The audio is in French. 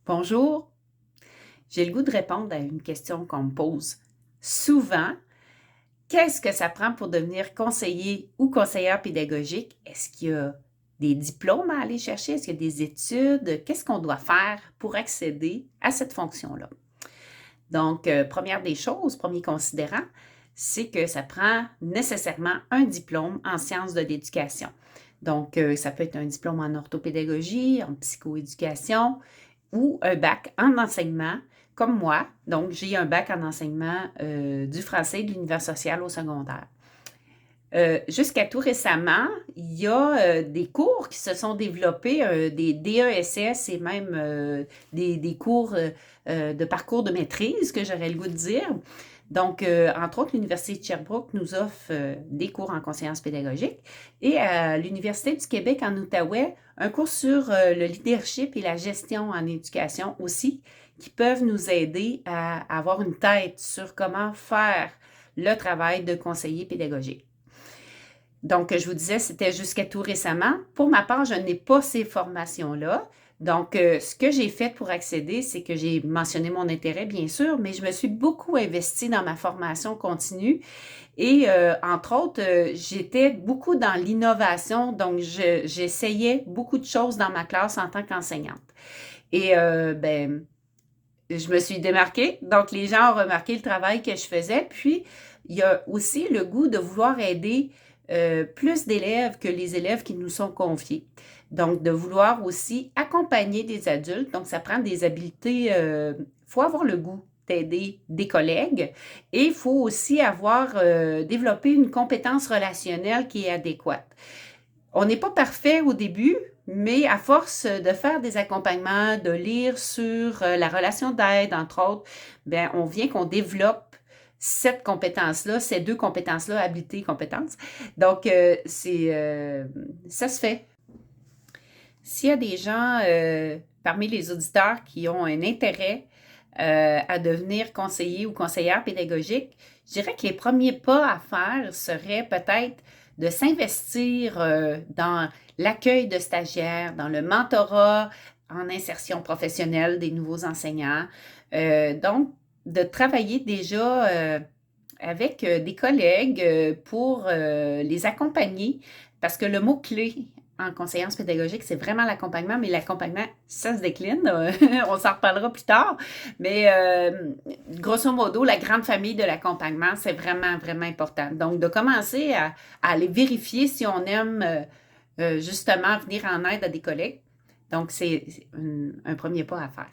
Bonjour, j'ai le goût de répondre à une question qu'on me pose souvent. Qu'est-ce que ça prend pour devenir conseiller ou conseillère pédagogique? Est-ce qu'il y a des diplômes à aller chercher? Est-ce qu'il y a des études? Qu'est-ce qu'on doit faire pour accéder à cette fonction-là? Donc, première des choses, premier considérant, c'est que ça prend nécessairement un diplôme en sciences de l'éducation. Donc, ça peut être un diplôme en orthopédagogie, en psychoéducation, ou un bac en enseignement, comme moi. Donc, j'ai un bac en enseignement du français de l'univers social au secondaire. Jusqu'à tout récemment, il y a des cours qui se sont développés, des DESS et même des cours de parcours de maîtrise, que j'aurais le goût de dire. Donc, entre autres, l'Université de Sherbrooke nous offre des cours en conscience pédagogique et à l'Université du Québec en Outaouais, un cours sur le leadership et la gestion en éducation aussi, qui peuvent nous aider à avoir une tête sur comment faire le travail de conseiller pédagogique. Donc, je vous disais, c'était jusqu'à tout récemment. Pour ma part, je n'ai pas ces formations-là. Donc, ce que j'ai fait pour accéder, c'est que j'ai mentionné mon intérêt, bien sûr, mais je me suis beaucoup investie dans ma formation continue et, entre autres, j'étais beaucoup dans l'innovation. Donc, j'essayais beaucoup de choses dans ma classe en tant qu'enseignante. Et, je me suis démarquée. Donc, les gens ont remarqué le travail que je faisais. Puis, il y a aussi le goût de vouloir aider plus d'élèves que les élèves qui nous sont confiés. Donc, de vouloir aussi accompagner des adultes. Donc, ça prend des habiletés. Il faut avoir le goût d'aider des collègues et il faut aussi avoir développé une compétence relationnelle qui est adéquate. On n'est pas parfait au début, mais à force de faire des accompagnements, de lire sur la relation d'aide, entre autres, bien, on vient qu'on développe cette compétence-là, ces deux compétences-là, habileté, compétence. Donc, ça se fait. S'il y a des gens parmi les auditeurs qui ont un intérêt à devenir conseiller ou conseillère pédagogique, je dirais que les premiers pas à faire seraient peut-être de s'investir dans l'accueil de stagiaires, dans le mentorat en insertion professionnelle des nouveaux enseignants. Donc, de travailler déjà avec des collègues pour les accompagner, parce que le mot-clé en conseillance pédagogique, c'est vraiment l'accompagnement, mais l'accompagnement, ça se décline. On s'en reparlera plus tard. Mais grosso modo, la grande famille de l'accompagnement, c'est vraiment, vraiment important. Donc, de commencer à aller vérifier si on aime justement venir en aide à des collègues. Donc, c'est un premier pas à faire.